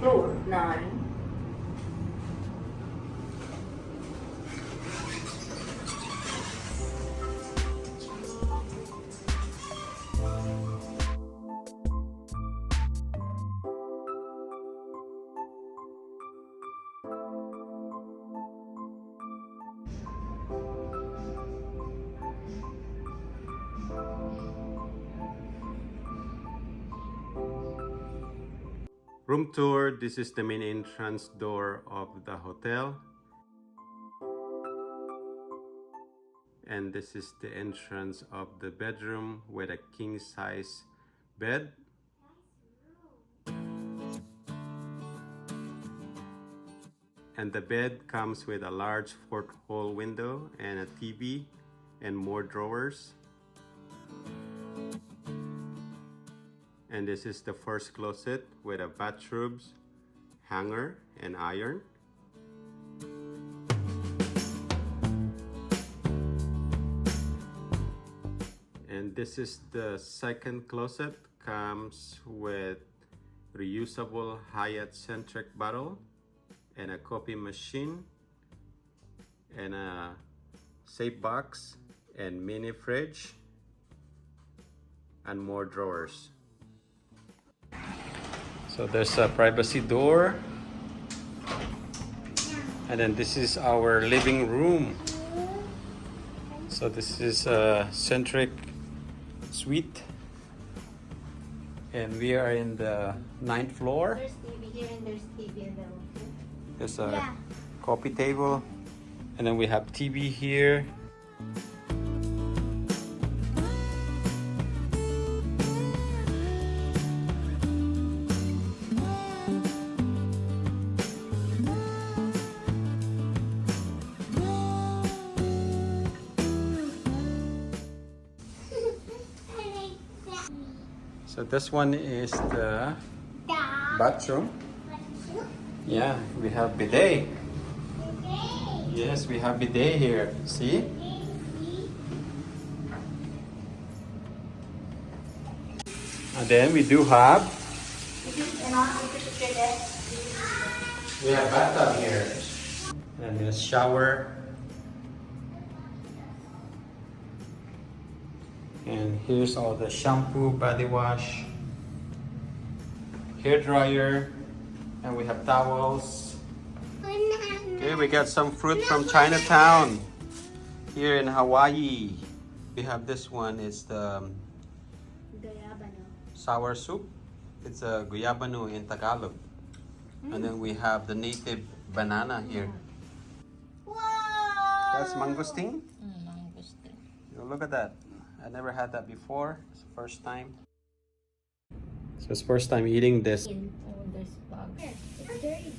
Floor 9. Room tour. This is the main entrance door of the hotel. And this is the entrance of the bedroom with a king size bed. And the bed comes with a large porthole window and a TV and more drawers. And this is the first closet with a bathrobes, hanger, and iron. And this is the second closet. Comes with reusable Hyatt Centric bottle and a coffee machine and a safe box and mini fridge and more drawers. So there's a privacy door, and then this is our living room. So this is a Centric suite, and we are in the 9th floor. There's TV here and there's TV in the room. There's a coffee table, and then we have TV here. So this one is the bathroom. Yeah, we have bidet. Yes, we have bidet here. See? And then we do have bathtub here. And a shower. And here's all the shampoo, body wash, hair dryer, and we have towels. Okay, we got some fruit from Chinatown here in Hawaii. We have this one, it's the Guyabano. sour soup. It's a Guyabano in Tagalog. And then we have the native banana here. Wow! That's mangosteen. Mangosteen. Oh, look at that. I never had that before. It's the first time. So it's first time eating this. Oh, there's bugs. It's dirty.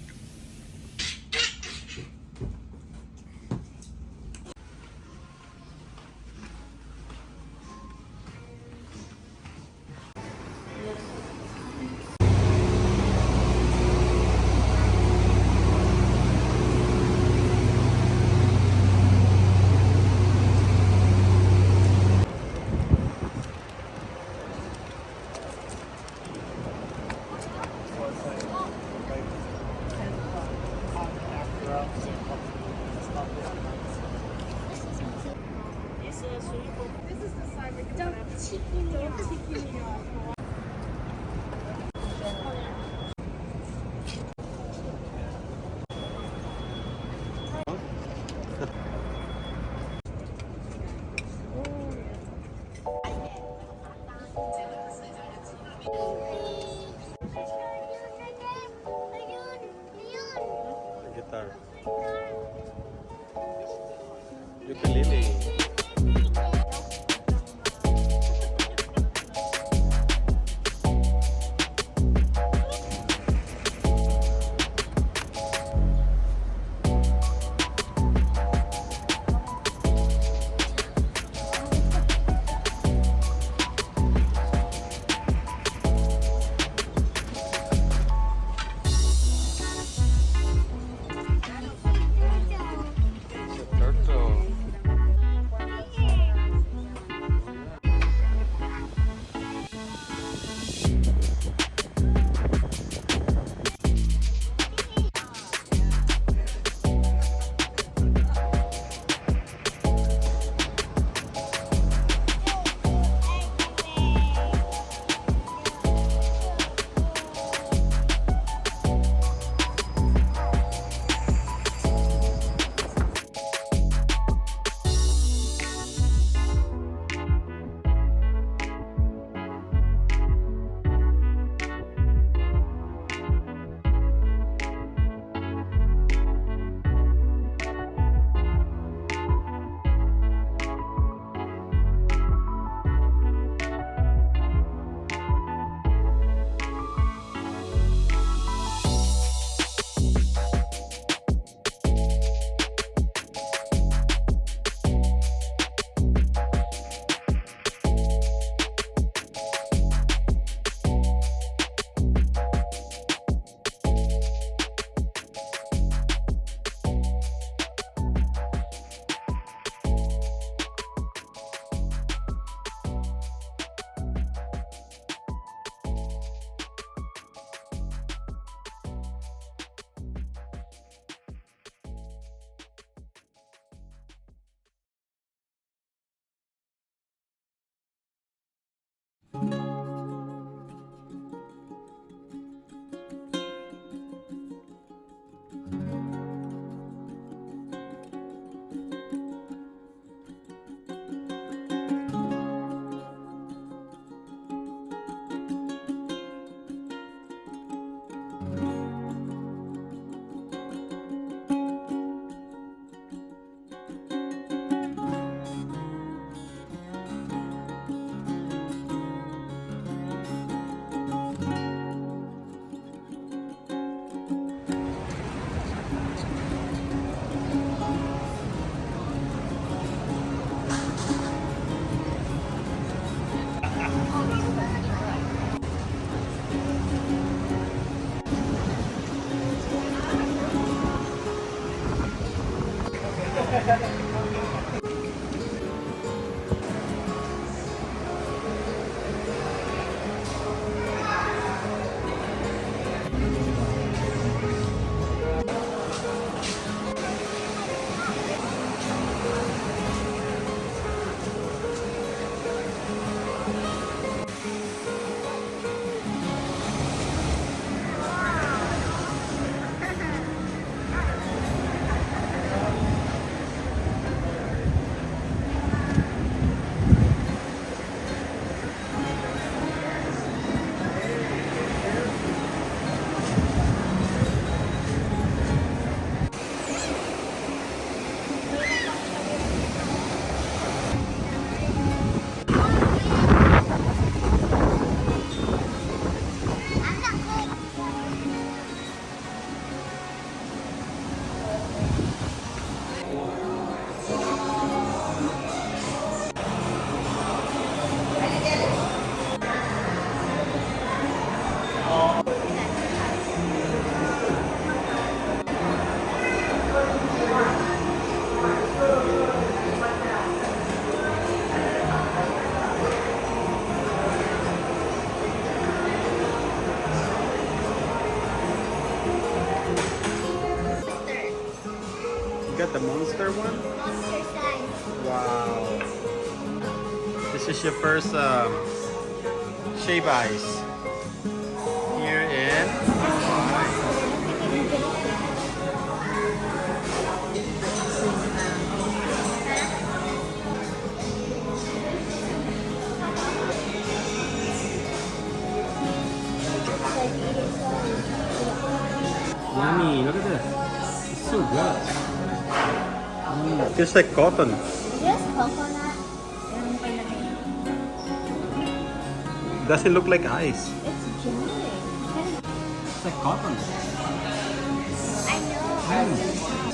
Guitar. Ukulele. It's a turtle. monster one? Monster size. Wow. This is your first shave ice here in Hawaii. Yummy, look at this. It's so good. Feels like cotton. Just coconut. Yung palagay. Doesn't look like ice. It's genuine. It's like cotton. I know.